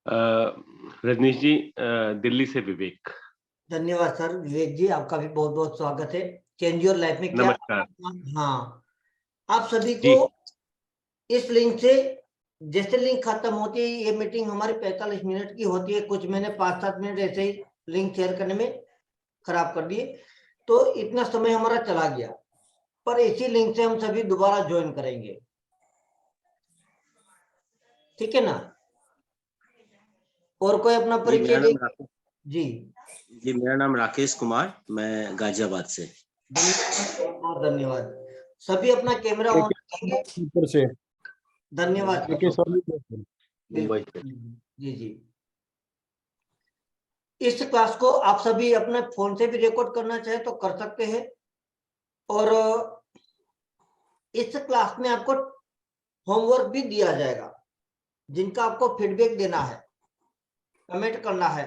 अ, रजनीश जी, दिल्ली से विवेक। धन्यवाद सर विवेक जी, आपका भी बहुत बहुत स्वागत है। चेंज योर लाइफ में क्या। नमस्कार। हाँ, आप सभी को जी, इस लिंक से, जैसे लिंक खत्म होती है, ये मीटिंग हमारी 45 मिनट की होती है, कुछ मैंने 5-7 मिनट ऐसे ही लिंक शेयर करने में खराब कर दिए, तो इतना समय हमारा चला गया। पर इसी लिंक से हम सभी दोबारा ज्वाइन करेंगे, ठीक है ना। और कोई अपना जी परिचय मेरा दे। नाम राकेश जी, जी मेरा नाम राकेश कुमार, मैं गाजियाबाद से। धन्यवाद, बहुत धन्यवाद। सभी अपना कैमरा ऑन करेंगे। ऊपर से धन्यवाद के स्वामी को। मुंबई से। जी जी। इस क्लास को आप सभी अपने फोन से भी रिकॉर्ड करना चाहे तो कर सकते हैं। और इस क्लास में आपको होमवर्क भी दिया जाएगा, जिनका आपको फीडबैक देना है, कमेंट करना है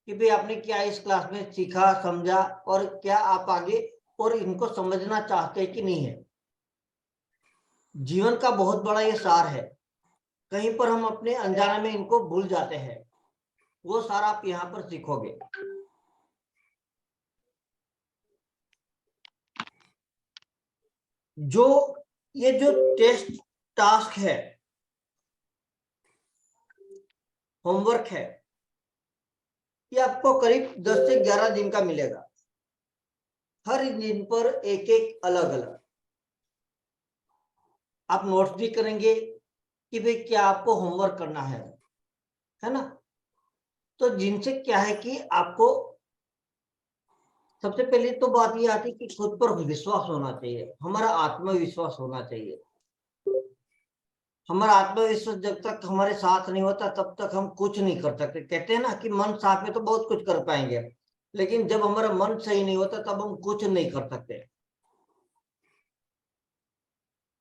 कि भाई आपने क्या इस क्लास में सीखा, समझा, और क्या आप आगे और इनको समझना चाहते हैं कि नहीं है। जीवन का बहुत बड़ा ये सार है, कहीं पर हम अपने अनजाने में इनको भूल जाते हैं, वो सारा आप यहाँ पर सीखोगे। जो ये जो टेस्ट टास्क है, होमवर्क है, ये आपको करीब 10 से 11 दिन का मिलेगा। हर दिन पर एक एक अलग अलग आप नोट्स भी करेंगे कि भाई क्या आपको होमवर्क करना है ना। तो जिनसे क्या है कि आपको सबसे पहले तो बात ये आती है कि खुद पर विश्वास होना चाहिए, हमारा आत्मविश्वास होना चाहिए। हमारा आत्मविश्वास जब तक हमारे साथ नहीं होता तब तक हम कुछ नहीं कर सकते। कहते हैं ना कि मन साफ है तो बहुत कुछ कर पाएंगे, लेकिन जब हमारा मन सही नहीं होता तब हम कुछ नहीं कर सकते।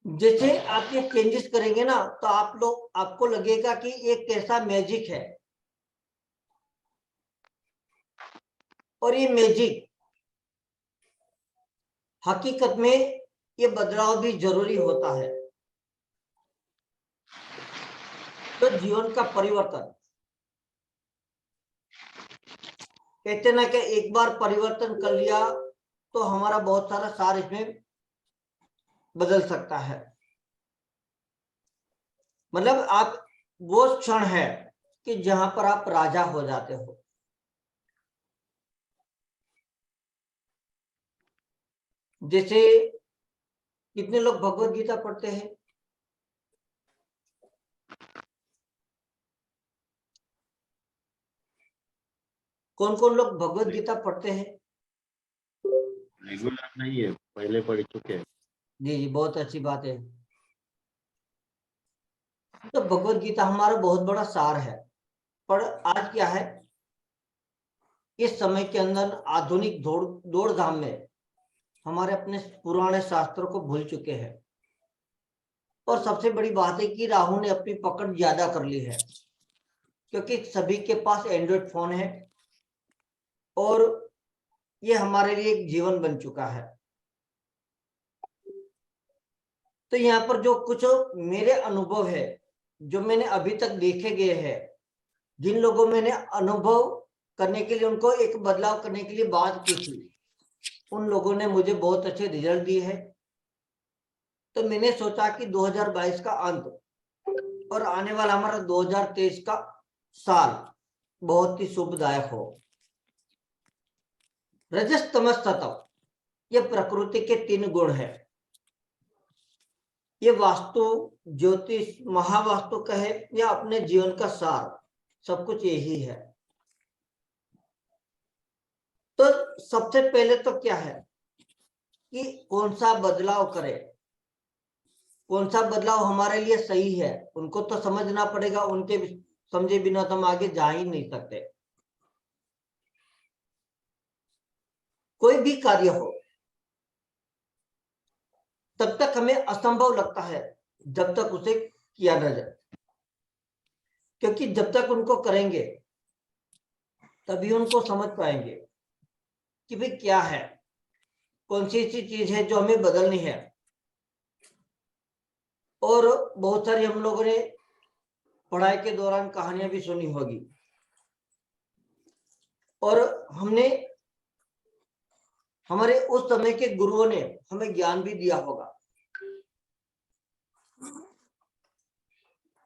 जैसे आप ये चेंजेस करेंगे ना, तो आपको लगेगा कि एक कैसा मैजिक है। और ये मैजिक हकीकत में ये बदलाव भी जरूरी होता है। तो जीवन का परिवर्तन, कहते ना कि एक बार परिवर्तन कर लिया तो हमारा बहुत सारा सार इसमें बदल सकता है। मतलब आप वो क्षण है कि जहां पर आप राजा हो जाते हो। जैसे कितने लोग भगवत गीता पढ़ते हैं? कौन कौन लोग भगवत गीता पढ़ते हैं? रेगुलर नहीं है, पहले पढ़ चुके हैं। जी जी, बहुत अच्छी बात है। तो भगवत गीता हमारा बहुत बड़ा सार है। पर आज क्या है, इस समय के अंदर आधुनिक दौड़ धाम में हमारे अपने पुराने शास्त्रों को भूल चुके हैं। और सबसे बड़ी बात है कि राहु ने अपनी पकड़ ज्यादा कर ली है, क्योंकि सभी के पास एंड्रॉइड फोन है और ये हमारे लिए एक जीवन बन चुका है। तो यहाँ पर जो कुछ मेरे अनुभव है, जो मैंने अभी तक देखे गए हैं, जिन लोगों मैंने अनुभव करने के लिए, उनको एक बदलाव करने के लिए बात की थी, उन लोगों ने मुझे बहुत अच्छे रिजल्ट दिए हैं। तो मैंने सोचा कि 2022 का अंत और आने वाला हमारा 2023 का साल बहुत ही शुभदायक हो। रजस तमस सतव, ये प्रकृति के 3 गुण है। ये वास्तु, ज्योतिष, महावास्तु कहे या अपने जीवन का सार, सब कुछ यही है। तो सबसे पहले तो क्या है कि कौन सा बदलाव करें, कौन सा बदलाव हमारे लिए सही है, उनको तो समझना पड़ेगा। उनके समझे बिना तो हम आगे जा ही नहीं सकते। कोई भी कार्य हो, तब तक हमें असंभव लगता है जब तक उसे किया न जाए, क्योंकि जब तक उनको करेंगे तभी उनको समझ पाएंगे कि भाई क्या है, कौन सी ऐसी चीज है जो हमें बदलनी है। और बहुत सारी हम लोगों ने पढ़ाई के दौरान कहानियां भी सुनी होगी और हमने हमारे उस समय के गुरुओं ने हमें ज्ञान भी दिया होगा।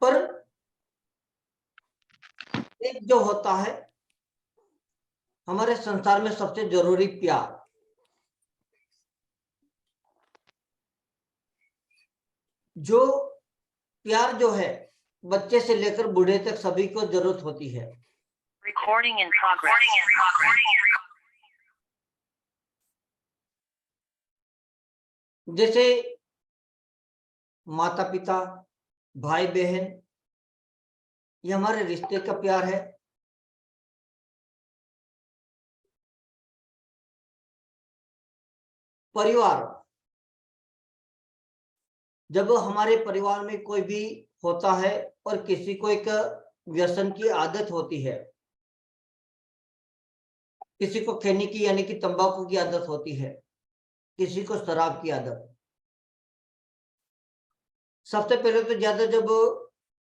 पर एक जो होता है हमारे संसार में सबसे जरूरी प्यार, जो प्यार जो है बच्चे से लेकर बूढ़े तक सभी को जरूरत होती है। Recording in progress. जैसे माता पिता, भाई बहन, ये हमारे रिश्ते का प्यार है। परिवार, जब हमारे परिवार में कोई भी होता है और किसी को एक व्यसन की आदत होती है, किसी को खैनी की यानी कि तंबाकू की आदत होती है, किसी को शराब की आदत। सबसे पहले तो ज्यादा जब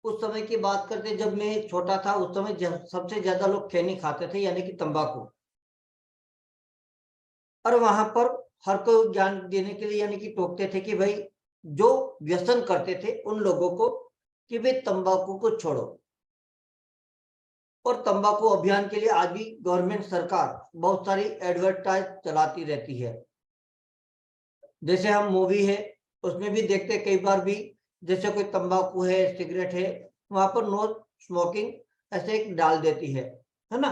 उस समय की बात करते, जब मैं छोटा था उस समय सबसे ज्यादा लोग खैनी खाते थे यानी कि तंबाकू। और वहां पर हर कोई ज्ञान देने के लिए यानी कि टोकते थे कि भाई जो व्यसन करते थे उन लोगों को कि भाई तंबाकू को छोड़ो। और तंबाकू अभियान के लिए आज भी गवर्नमेंट सरकार बहुत सारी एडवर्टाइज चलाती रहती है। जैसे हम मूवी है उसमें भी देखते कई बार भी, जैसे कोई तंबाकू है, सिगरेट है, वहां पर नो स्मोकिंग ऐसे एक डाल देती है ना।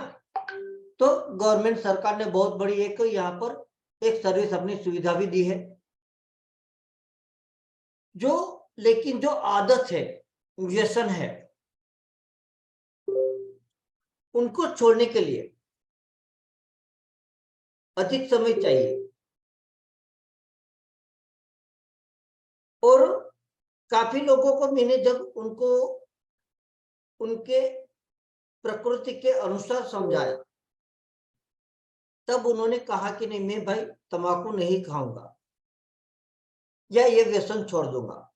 तो गवर्नमेंट सरकार ने बहुत बड़ी एक यहाँ पर एक सर्विस अपनी सुविधा भी दी है। जो लेकिन जो आदत है, व्यसन है, उनको छोड़ने के लिए अधिक समय चाहिए। और काफी लोगों को मैंने जब उनको उनके प्रकृति के अनुसार समझाया, तब उन्होंने कहा कि नहीं, मैं भाई तंबाकू नहीं खाऊंगा या ये व्यसन छोड़ दूंगा।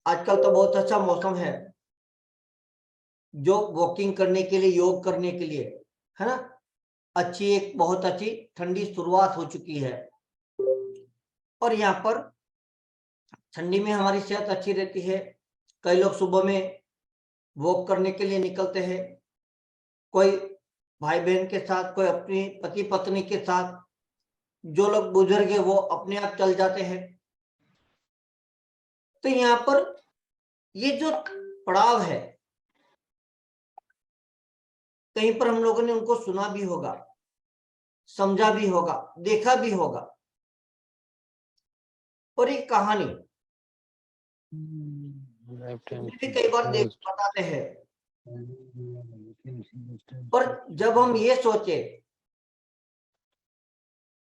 आजकल तो बहुत अच्छा मौसम है जो वॉकिंग करने के लिए, योग करने के लिए, है ना। अच्छी एक बहुत अच्छी ठंडी शुरुआत हो चुकी है और यहाँ पर ठंडी में हमारी सेहत अच्छी रहती है। कई लोग सुबह में वॉक करने के लिए निकलते हैं, कोई भाई बहन के साथ, कोई अपनी पति पत्नी के साथ, जो लोग बुजुर्ग है वो अपने आप चल जाते हैं। तो यहाँ पर ये जो पड़ाव है, कहीं पर हम लोगों ने उनको सुना भी होगा, समझा भी होगा, देखा भी होगा। और एक कहानी भी कई बार देख बताते हैं। पर जब हम ये सोचे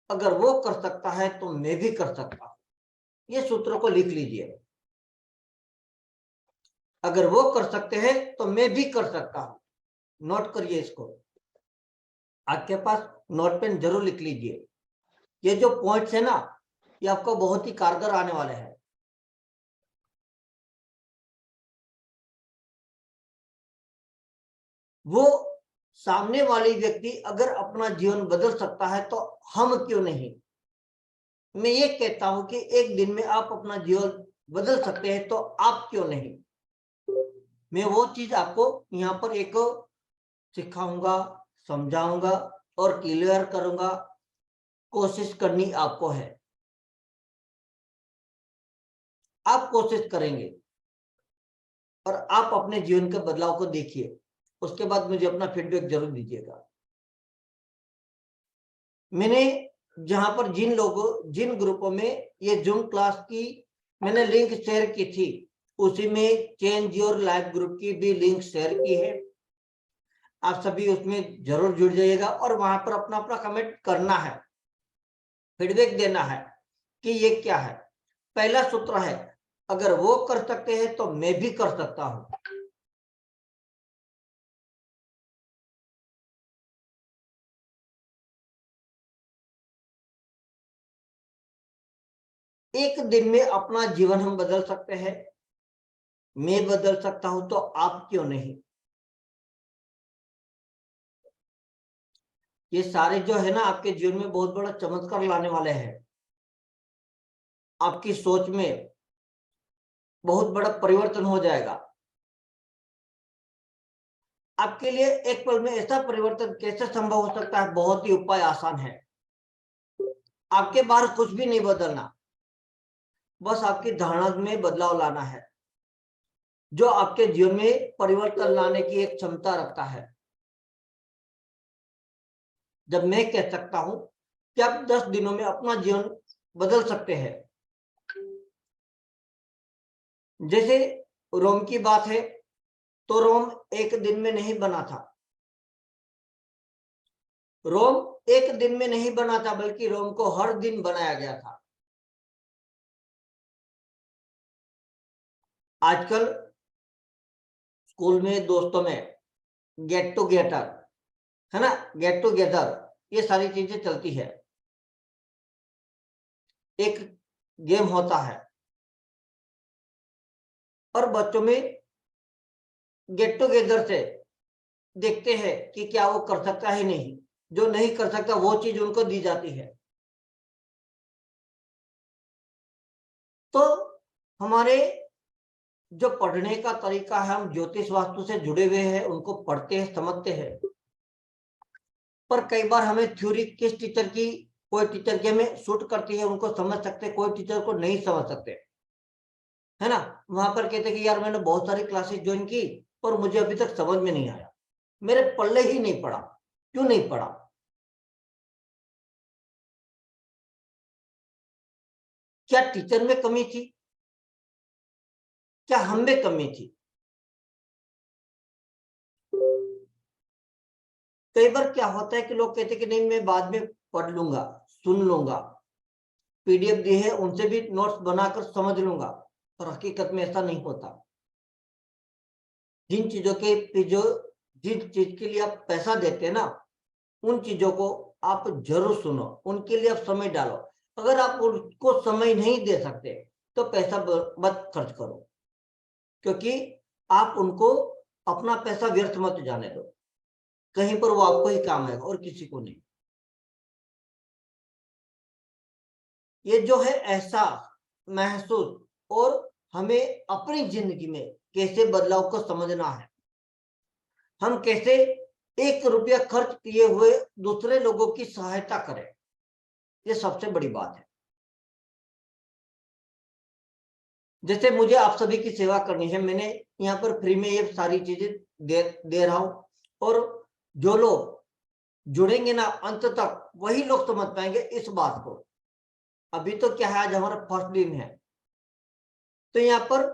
अगर वो कर सकता है तो मैं भी कर सकता हूं, ये सूत्रों को लिख लीजिए। अगर वो कर सकते हैं तो मैं भी कर सकता हूं। नोट करिए इसको, आपके पास नोट पेन जरूर लिख लीजिए। ये जो पॉइंट्स है ना, ये आपको बहुत ही कारगर आने वाले हैं। वो सामने वाली व्यक्ति अगर अपना जीवन बदल सकता है तो हम क्यों नहीं। मैं ये कहता हूं कि एक दिन में आप अपना जीवन बदल सकते हैं तो आप क्यों नहीं। मैं वो चीज आपको यहाँ पर एक सिखाऊंगा, समझाऊंगा और क्लियर करूंगा। कोशिश करनी आपको है, आप कोशिश करेंगे और आप अपने जीवन के बदलाव को देखिए। उसके बाद मुझे अपना फीडबैक जरूर दीजिएगा। मैंने जहां पर जिन ग्रुपों में ये जूम क्लास की मैंने लिंक शेयर की थी, उसी में चेंज योर लाइफ ग्रुप की भी लिंक शेयर की है। आप सभी उसमें जरूर जुड़ जाइएगा और वहां पर अपना अपना कमेंट करना है, फीडबैक देना है कि ये क्या है। पहला सूत्र है, अगर वो कर सकते हैं तो मैं भी कर सकता हूं। एक दिन में अपना जीवन हम बदल सकते हैं। मैं बदल सकता हूं तो आप क्यों नहीं। ये सारे जो है ना आपके जीवन में बहुत बड़ा चमत्कार लाने वाले हैं। आपकी सोच में बहुत बड़ा परिवर्तन हो जाएगा। आपके लिए एक पल में ऐसा परिवर्तन कैसे संभव हो सकता है, बहुत ही उपाय आसान है। आपके बाहर कुछ भी नहीं बदलना, बस आपकी धारणा में बदलाव लाना है, जो आपके जीवन में परिवर्तन लाने की एक क्षमता रखता है। जब मैं कह सकता हूं कि आप 10 दिनों में अपना जीवन बदल सकते हैं। जैसे रोम की बात है, तो रोम एक दिन में नहीं बना था। रोम एक दिन में नहीं बना था, बल्कि रोम को हर दिन बनाया गया था। आजकल स्कूल में दोस्तों में गेट टुगेदर है ना, गेट टुगेदर, ये सारी चीजें चलती है। एक गेम होता है और बच्चों में गेट टुगेदर से देखते हैं कि क्या वो कर सकता है, नहीं, जो नहीं कर सकता वो चीज उनको दी जाती है। तो हमारे जो पढ़ने का तरीका है, हम ज्योतिष वास्तु से जुड़े हुए हैं, उनको पढ़ते हैं, समझते हैं, पर कई बार हमें थ्योरी किस टीचर की, कोई टीचर की हमें सूट करती है, उनको समझ सकते, कोई टीचर को नहीं समझ सकते, है ना। वहां पर कहते कि यार मैंने बहुत सारी क्लासेस ज्वाइन की पर मुझे अभी तक समझ में नहीं आया, मेरे पल्ले ही नहीं पड़ा। क्यों नहीं पड़ा? क्या टीचर में कमी थी? क्या हम में कमी थी? कई बार क्या होता है कि लोग कहते कि नहीं मैं बाद में पढ़ लूंगा, सुन लूंगा, पीडीएफ दी है उनसे भी नोट्स बनाकर समझ लूंगा, पर हकीकत में ऐसा नहीं होता। जिन चीजों के जो जिस चीज के लिए आप पैसा देते हैं ना, उन चीजों को आप जरूर सुनो, उनके लिए आप समय डालो। अगर आप उनको समय नहीं दे सकते तो पैसा मत खर्च करो, क्योंकि आप उनको अपना पैसा व्यर्थ मत जाने दो। कहीं पर वो आपको ही काम आएगा और किसी को नहीं। ये जो है एहसास, महसूस, और हमें अपनी जिंदगी में कैसे बदलाव को समझना है, हम कैसे 1 रुपया खर्च किए हुए दूसरे लोगों की सहायता करें, ये सबसे बड़ी बात है। जैसे मुझे आप सभी की सेवा करनी है, मैंने यहाँ पर फ्री में ये सारी चीजें दे रहा हूं, और जो लोग जुड़ेंगे ना अंत तक, वही लोग समझ पाएंगे इस बात को। अभी तो क्या है, आज हमारा फर्स्ट दिन है, तो यहाँ पर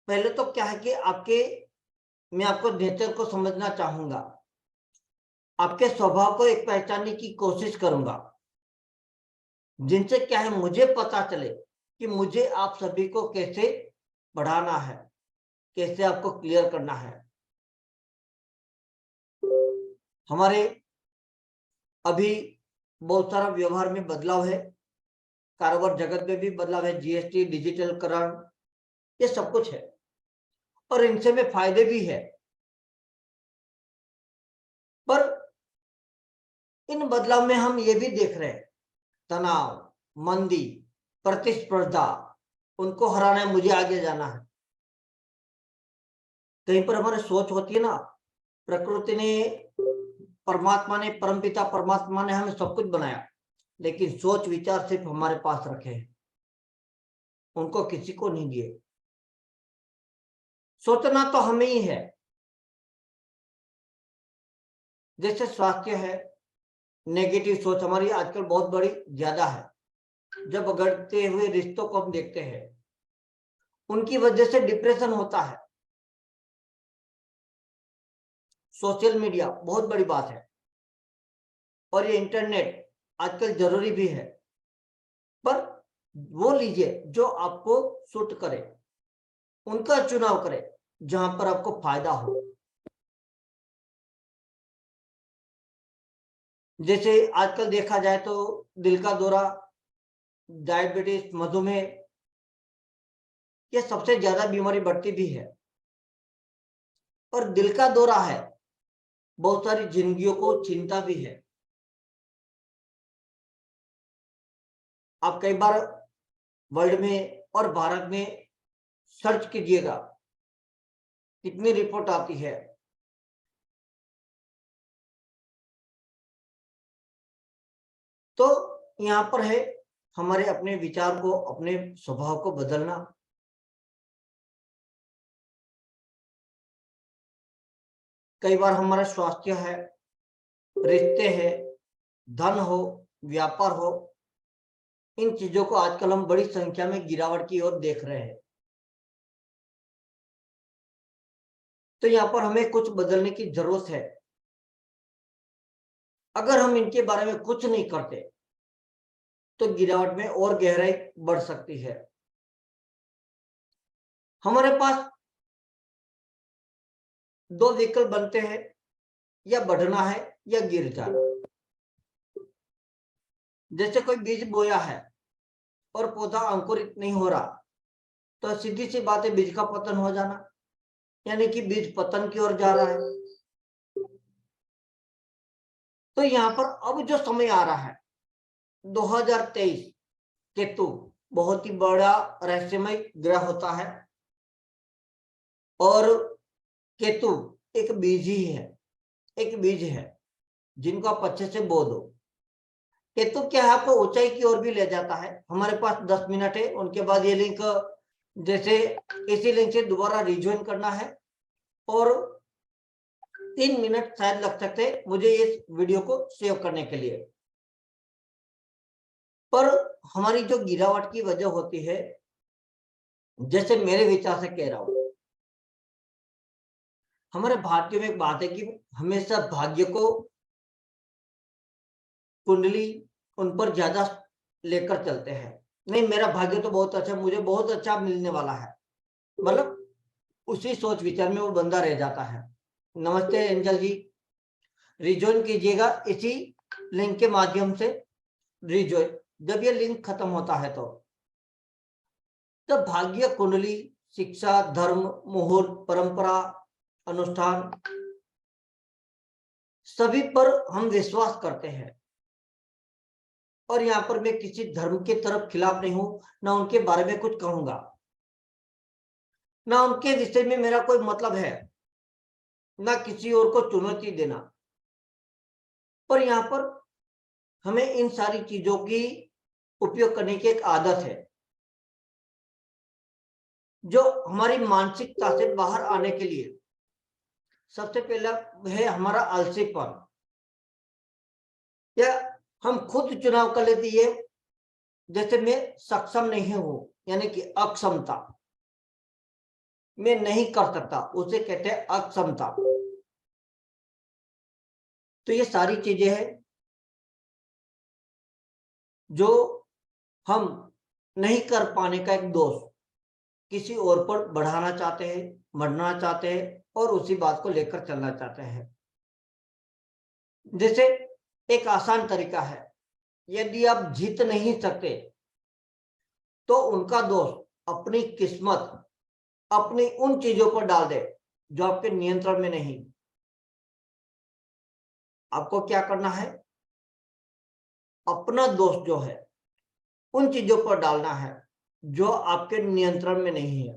पहले तो क्या है कि मैं आपको नेचर को समझना चाहूंगा, आपके स्वभाव को एक पहचानने की कोशिश करूंगा, जिनसे क्या है मुझे पता चले कि मुझे आप सभी को कैसे बढ़ाना है, कैसे आपको क्लियर करना है। हमारे अभी बहुत सारा व्यवहार में बदलाव है, कारोबार जगत में भी बदलाव है, जीएसटी, डिजिटलकरण, ये सब कुछ है, और इनसे में फायदे भी है। पर इन बदलाव में हम ये भी देख रहे हैं, तनाव, मंदी, प्रतिस्पर्धा, उनको हराना है, मुझे आगे जाना है। कहीं पर हमारी सोच होती है ना, प्रकृति ने, परमात्मा ने, परमपिता परमात्मा ने हमें सब कुछ बनाया, लेकिन सोच विचार सिर्फ हमारे पास रखे हैं, उनको किसी को नहीं दिए। सोचना तो हमें ही है। जैसे स्वास्थ्य है, नेगेटिव सोच हमारी आजकल बहुत बड़ी ज्यादा है। जब बढ़ते हुए रिश्तों को हम देखते हैं, उनकी वजह से डिप्रेशन होता है। सोशल मीडिया बहुत बड़ी बात है, और ये इंटरनेट आजकल जरूरी भी है, पर वो लीजिए जो आपको सूट करे, उनका चुनाव करें जहां पर आपको फायदा हो। जैसे आजकल देखा जाए तो दिल का दौरा, डायबिटीज, मधुमेह, ये सबसे ज्यादा बीमारी बढ़ती भी है। और दिल का दौरा है, बहुत सारी जिंदगियों को चिंता भी है। आप कई बार वर्ल्ड में और भारत में सर्च कीजिएगा, कितनी रिपोर्ट आती है। तो यहाँ पर है हमारे अपने विचार को, अपने स्वभाव को बदलना। कई बार हमारा स्वास्थ्य है, रिश्ते हैं, धन हो, व्यापार हो, इन चीजों को आजकल हम बड़ी संख्या में गिरावट की ओर देख रहे हैं। तो यहाँ पर हमें कुछ बदलने की जरूरत है। अगर हम इनके बारे में कुछ नहीं करते तो गिरावट में और गहराई बढ़ सकती है। हमारे पास दो विकल्प बनते हैं, या बढ़ना है या गिर जाना। जैसे कोई बीज बोया है और पौधा अंकुरित नहीं हो रहा, तो सीधी सी बात है बीज का पतन हो जाना, यानी कि बीज पतन की ओर जा रहा है। तो यहाँ पर अब जो समय आ रहा है 2023, केतु बहुत ही बड़ा रहस्यमय ग्रह होता है, और केतु एक बीज ही है, एक बीज है जिनको आप अच्छे से बो दो। केतु क्या है, आपको ऊंचाई की ओर भी ले जाता है। हमारे पास 10 मिनट है, उनके बाद ये लिंक जैसे इसी लिंक से दोबारा रिज्वाइन करना है, और 3 मिनट शायद लग सकते हैं मुझे इस वीडियो को सेव करने के लिए। पर हमारी जो गिरावट की वजह होती है, जैसे मेरे विचार से कह रहा हूं, हमारे भारतीयों में एक बात है कि हमेशा भाग्य को, कुंडली उन पर ज्यादा लेकर चलते हैं। नहीं, मेरा भाग्य तो बहुत अच्छा, मुझे बहुत अच्छा मिलने वाला है, मतलब उसी सोच विचार में वो बंदा रह जाता है। नमस्ते एंजल जी, रिजॉइन कीजिएगा इसी लिंक के माध्यम से, रिजॉइन जब ये लिंक खत्म होता है तो भाग्य, कुंडली, शिक्षा, धर्म, मुहूर्त, परंपरा, अनुष्ठान, सभी पर हम विश्वास करते हैं। और यहाँ पर मैं किसी धर्म के तरफ खिलाफ नहीं हूं, ना उनके बारे में कुछ कहूंगा, ना उनके विषय में मेरा कोई मतलब है, ना किसी और को चुनौती देना। पर यहाँ पर हमें इन सारी चीजों की उपयोग करने की एक आदत है, जो हमारी मानसिकता से बाहर आने के लिए सबसे पहला है हमारा आलसीपन, या हम खुद चुनाव कर लेते हैं। जैसे मैं सक्षम नहीं हूं, यानी कि अक्षमता, मैं नहीं कर सकता, उसे कहते हैं अक्षमता। तो ये सारी चीजें हैं जो हम नहीं कर पाने का एक दोष किसी और पर बढ़ाना चाहते हैं, मरना चाहते हैं, और उसी बात को लेकर चलना चाहते हैं। जैसे एक आसान तरीका है, यदि आप जीत नहीं सकते तो उनका दोष अपनी किस्मत, अपनी उन चीजों पर डाल दे जो आपके नियंत्रण में नहीं। आपको क्या करना है, अपना दोष जो है उन चीजों पर डालना है जो आपके नियंत्रण में नहीं है।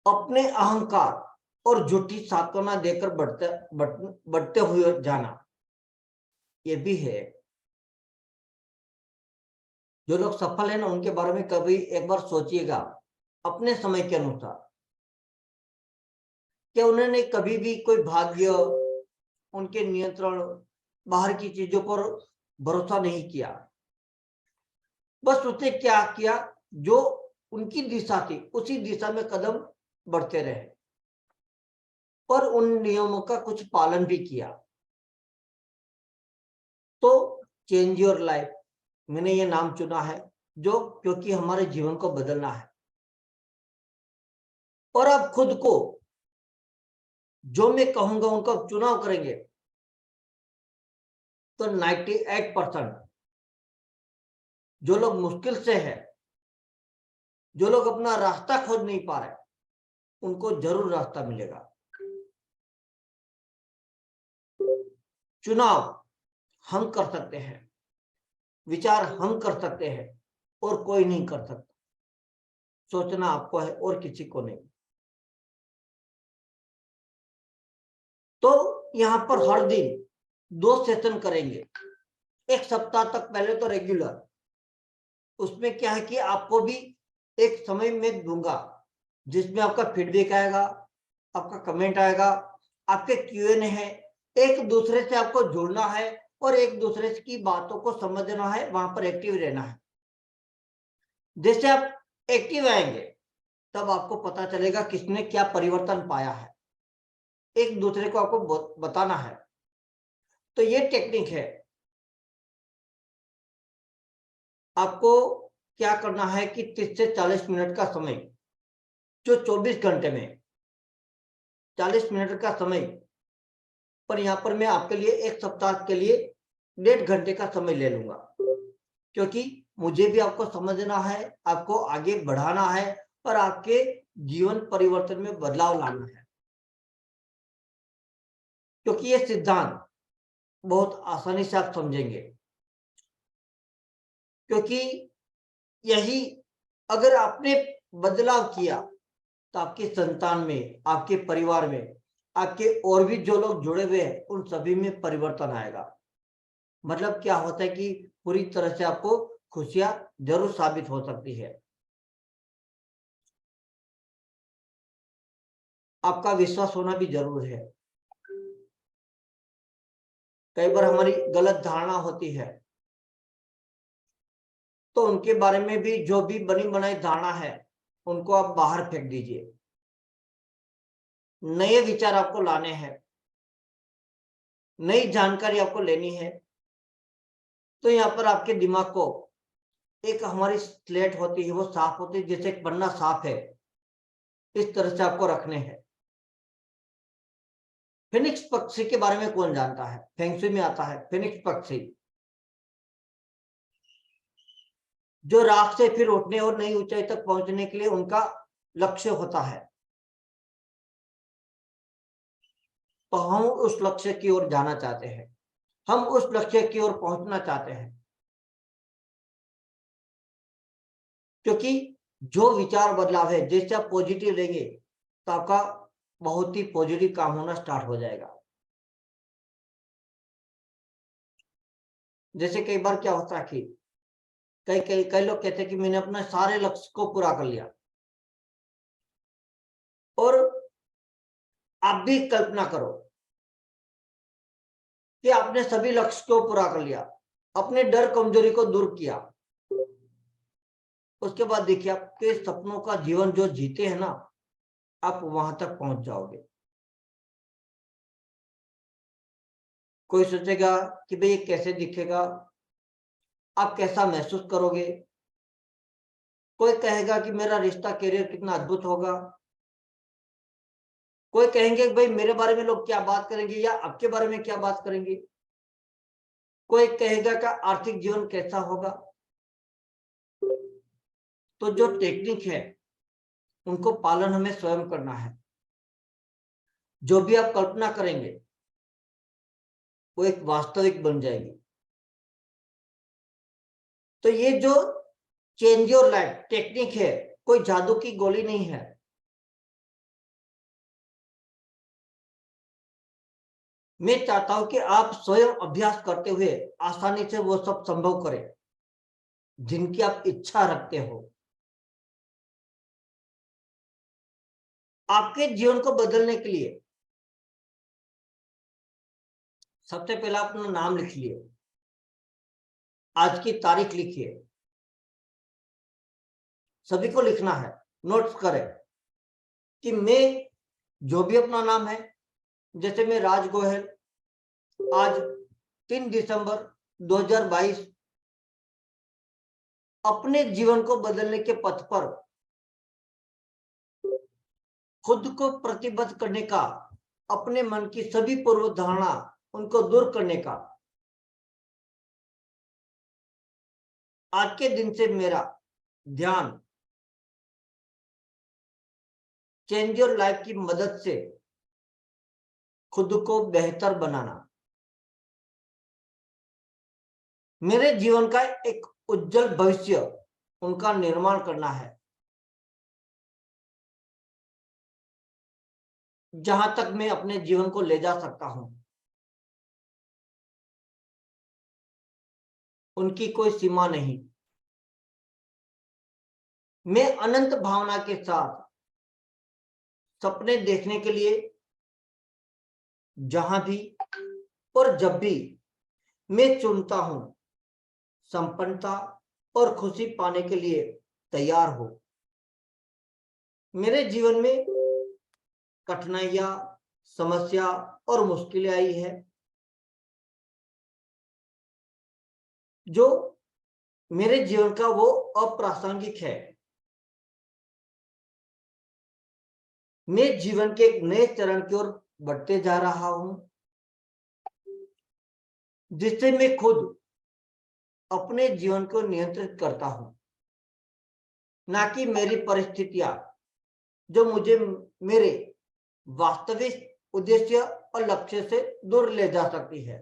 अपने अहंकार और झूठी सांत्वना देकर बढ़ते हुए जाना, ये भी है। जो लोग सफल है ना, उनके बारे में कभी एक बार सोचिएगा अपने समय के अनुसार, क्या उन्होंने कभी भी कोई भाग्य, उनके नियंत्रण, बाहर की चीजों पर भरोसा नहीं किया। बस उसने क्या किया, जो उनकी दिशा थी उसी दिशा में कदम बढ़ते रहे, और उन नियमों का कुछ पालन भी किया। तो चेंज योर लाइफ, मैंने ये नाम चुना है, जो क्योंकि हमारे जीवन को बदलना है। और आप खुद को, जो मैं कहूंगा उनका चुनाव करेंगे तो 98% जो लोग मुश्किल से है जो लोग अपना रास्ता खोज नहीं पा रहे उनको जरूर रास्ता मिलेगा। चुनाव हम कर सकते हैं, विचार हम कर सकते हैं और कोई नहीं कर सकता। सोचना आपको है और किसी को नहीं। तो यहां पर हर दिन 2 सेशन करेंगे, 1 सप्ताह तक। पहले तो रेगुलर, उसमें क्या है कि आपको भी एक समय में दूंगा जिसमें आपका फीडबैक आएगा, आपका कमेंट आएगा, आपके Q&A है। एक दूसरे से आपको जुड़ना है और एक दूसरे की बातों को समझना है, वहां पर एक्टिव रहना है। जैसे आप एक्टिव आएंगे तब आपको पता चलेगा किसने क्या परिवर्तन पाया है, एक दूसरे को आपको बताना है। तो ये टेक्निक है। आपको क्या करना है कि 30 से 40 मिनट का समय, जो 24 घंटे में 40 मिनट का समय, पर यहाँ पर मैं आपके लिए 1 सप्ताह के लिए 1.5 घंटे का समय ले लूंगा, क्योंकि मुझे भी आपको समझना है, आपको आगे बढ़ाना है और आपके जीवन परिवर्तन में बदलाव लाना है। क्योंकि ये सिद्धांत बहुत आसानी से आप समझेंगे, क्योंकि यही अगर आपने बदलाव किया तो आपकी संतान में, आपके परिवार में, आपके और भी जो लोग जुड़े हुए हैं उन सभी में परिवर्तन आएगा। मतलब क्या होता है कि पूरी तरह से आपको खुशियां जरूर साबित हो सकती है। आपका विश्वास होना भी जरूर है। कई बार हमारी गलत धारणा होती है, तो उनके बारे में भी जो भी बनी बनाई धारणा है उनको आप बाहर फेंक दीजिए। नए विचार आपको लाने हैं, नई जानकारी आपको लेनी है। तो यहाँ पर आपके दिमाग को, एक हमारी स्लेट होती है वो साफ होती है, जैसे एक पन्ना साफ है, इस तरह से आपको रखने हैं। फिनिक्स पक्षी के बारे में कौन जानता है? फेंगशुई में आता है फिनिक्स पक्षी, जो राख से फिर उठने और नई ऊंचाई तक पहुंचने के लिए उनका लक्ष्य होता है। तो हम उस लक्ष्य की ओर जाना चाहते हैं, हम उस लक्ष्य की ओर पहुंचना चाहते हैं, क्योंकि जो विचार बदलाव है, जैसे आप पॉजिटिव लेंगे तो आपका बहुत ही पॉजिटिव काम होना स्टार्ट हो जाएगा। जैसे कई बार क्या होता है कि कई लोग कहते हैं कि मैंने अपने सारे लक्ष्य को पूरा कर लिया, और आप भी कल्पना करो कि आपने सभी लक्ष्य को पूरा कर लिया, अपने डर कमजोरी को दूर किया। उसके बाद देखिए आपके सपनों का जीवन जो जीते हैं ना, आप वहां तक पहुंच जाओगे। कोई सोचेगा कि भाई ये कैसे दिखेगा, आप कैसा महसूस करोगे। कोई कहेगा कि मेरा रिश्ता करियर कितना अद्भुत होगा। कोई कहेंगे कि भाई मेरे बारे में लोग क्या बात करेंगे या आपके बारे में क्या बात करेंगे। कोई कहेगा कि आर्थिक जीवन कैसा होगा। तो जो टेक्निक है उनको पालन हमें स्वयं करना है। जो भी आप कल्पना करेंगे वो एक वास्तविक बन जाएगी। तो ये जो चेंज योर लाइफ टेक्निक है, कोई जादू की गोली नहीं है। मैं चाहता हूं कि आप स्वयं अभ्यास करते हुए आसानी से वो सब संभव करें जिनकी आप इच्छा रखते हो। आपके जीवन को बदलने के लिए सबसे पहले अपना नाम लिख लिए, आज की तारीख लिखिए, सभी को लिखना है, नोट्स करें कि मैं जो भी अपना नाम है, जैसे मैं राज गोयल, आज 3 दिसंबर 2022 अपने जीवन को बदलने के पथ पर खुद को प्रतिबद्ध करने का, अपने मन की सभी पूर्व धारणा उनको दूर करने का, आज के दिन से मेरा ध्यान चेंज योर लाइफ की मदद से खुद को बेहतर बनाना, मेरे जीवन का एक उज्जवल भविष्य उनका निर्माण करना है। जहां तक मैं अपने जीवन को ले जा सकता हूं, उनकी कोई सीमा नहीं। मैं अनंत भावना के साथ सपने देखने के लिए जहां भी और जब भी मैं चुनता हूं, संपन्नता और खुशी पाने के लिए तैयार हो। मेरे जीवन में कठिनाइयां, समस्या और मुश्किलें आई है, जो मेरे जीवन का वो अप्रासंगिक है। मैं जीवन के एक नए चरण की ओर बढ़ते जा रहा हूं, जिससे मैं खुद अपने जीवन को नियंत्रित करता हूं, ना कि मेरी परिस्थितियां जो मुझे मेरे वास्तविक उद्देश्य और लक्ष्य से दूर ले जा सकती है।